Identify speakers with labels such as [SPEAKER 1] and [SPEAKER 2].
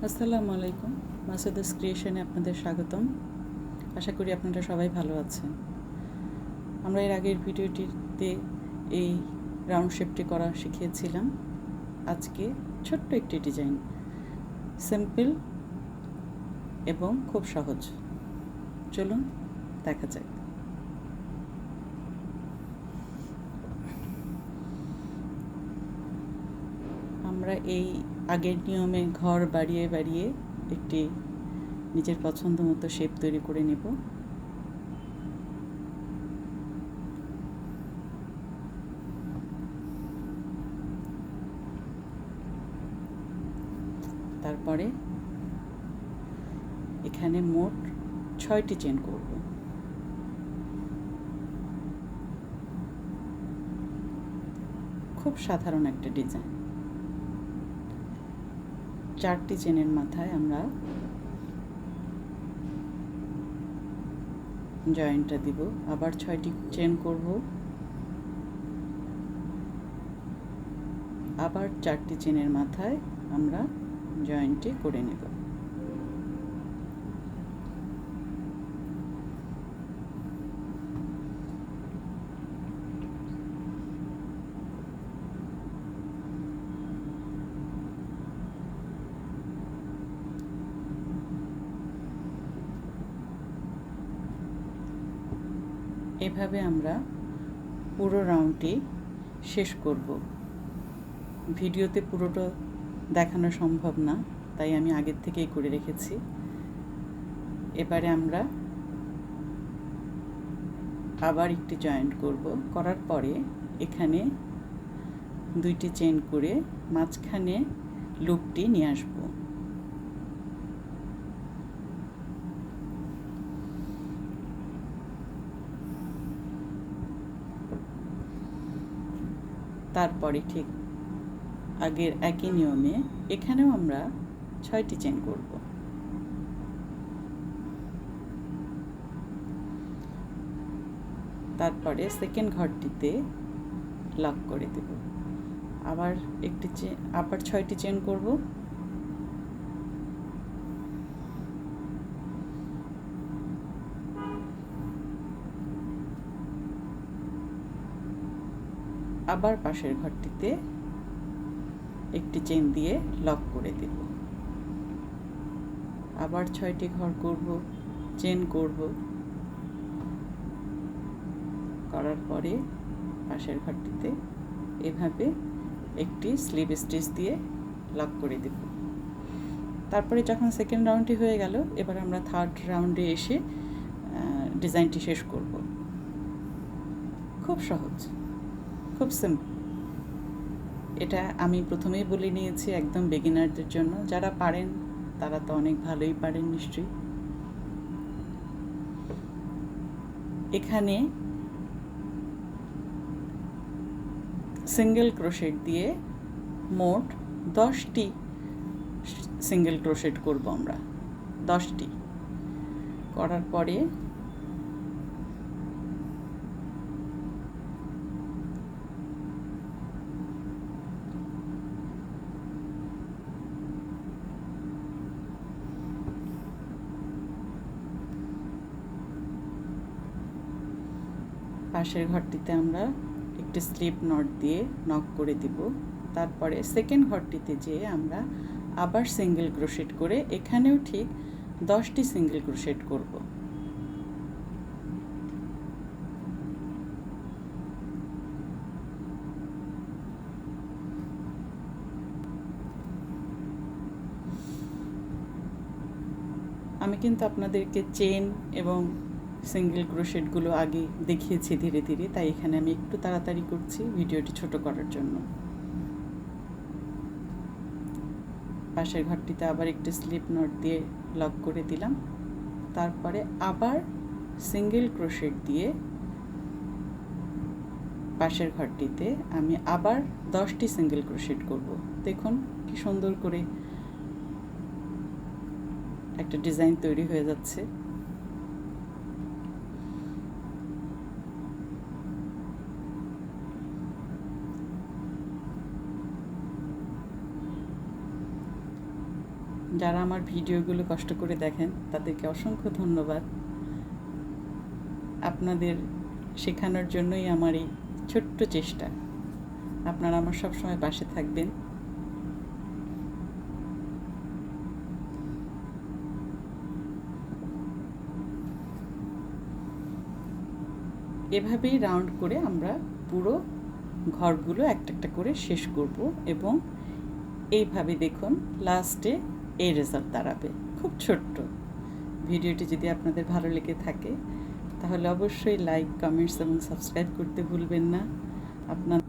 [SPEAKER 1] আসসালামু আলাইকুম। মাসুদাস ক্রিয়েশনে আপনাদের স্বাগতম। আশা করি আপনারা সবাই ভালো আছেন। আমরা এর আগের ভিডিওটিতে এই রাউন্ড শেপটি করা শিখিয়েছিলাম। আজকে ছোট্ট একটি ডিজাইন, সিম্পল এবং খুব সহজ। চলুন দেখা যাক। আমরা এই আগের নিয়মে ঘর বাড়িয়ে বাড়িয়ে একটি নিজের পছন্দ মতো শেপ তৈরি করে নেব। তারপরে এখানে মোট 6টি চেন করব। খুব সাধারণ একটা ডিজাইন। 4টি চেনের মাথায় আমরা জয়েন্টটা দিব, আবার 6টি চেন করব, আবার 4টি চেনের মাথায় আমরা জয়েন্টটি করে নেব। এভাবে আমরা পুরো রাউন্ডটি শেষ করব। ভিডিওতে পুরোটা দেখানো সম্ভব না, তাই আমি আগের থেকেই করে রেখেছি। এবারে আমরা আবার একটি জয়েন্ট করব, করার পরে এখানে 2টি চেন করে মাঝখানে লুপটি নিয়ে আসব। তারপরে ঠিক আগের একই নিয়মে এখানেও আমরা 6টি চেন করব। তারপরে সেকেন্ড ঘরটিতে লক করে দেব। আবার আবার 6টি চেন করব। আবার পাশের ঘরটিতে একটি চেন দিয়ে লক করে দেব। আবার 6টি ঘর করব, চেন করব, করার পরে পাশের ঘরটিতে এভাবে একটি স্লিপ স্টিচ দিয়ে লক করে দেব। তারপরে যখন সেকেন্ড রাউন্ডটি হয়ে গেল, এবার আমরা থার্ড রাউন্ডে এসে ডিজাইনটি শেষ করব। খুব সহজ, খুব সিম্পল। এটা আমি প্রথমেই বলে নিয়েছি একদম বিগিনারদের জন্য। যারা পারেন তারা তো অনেক ভালোই পারেন নিশ্চয়ই। এখানে সিঙ্গেল ক্রোশেট দিয়ে মোট 10টি সিঙ্গেল ক্রোশেট করব আমরা। 10টি করার পরে পাশের ঘরটিতে আমরা একটি স্লিপ নট দিয়ে নক করে দিব। তারপরে সেকেন্ড ঘরটিতে যেয়ে আমরা আবার সিঙ্গেল ক্রোশেট করে এখানেও ঠিক 10টি সিঙ্গেল ক্রোশেট করব। আমি কিন্তু আপনাদেরকে চেন এবং সিঙ্গেল ক্রোশেটগুলো আগে দেখিয়েছি ধীরে ধীরে, তাই এখানে আমি একটু তাড়াতাড়ি করছি ভিডিওটি ছোট করার জন্য। পাশের ঘরটিতে আবার একটি স্লিপ নট দিয়ে লক করে দিলাম। তারপরে আবার সিঙ্গেল ক্রোশেট দিয়ে পাশের ঘরটিতে আমি আবার 10টি সিঙ্গেল ক্রোশেট করব। দেখুন কি সুন্দর করে একটা ডিজাইন তৈরি হয়ে যাচ্ছে। যারা আমার ভিডিওগুলো কষ্ট করে দেখেন তাদেরকে অসংখ্য ধন্যবাদ। আপনাদের শেখানোর জন্যই আমার এই ছোট্ট চেষ্টা। আপনারা আমার সবসময় পাশে থাকবেন। এভাবেই রাউন্ড করে আমরা পুরো ঘরগুলো একটা একটা করে শেষ করব এবং এইভাবে দেখুন লাস্টে এই রেজাল্ট দাঁড়াবে। খুব ছোট্ট। ভিডিওটি যদি আপনাদের ভালো লেগে থাকে তাহলে অবশ্যই লাইক, কমেন্টস এবং সাবস্ক্রাইব করতে ভুলবেন না। আপনার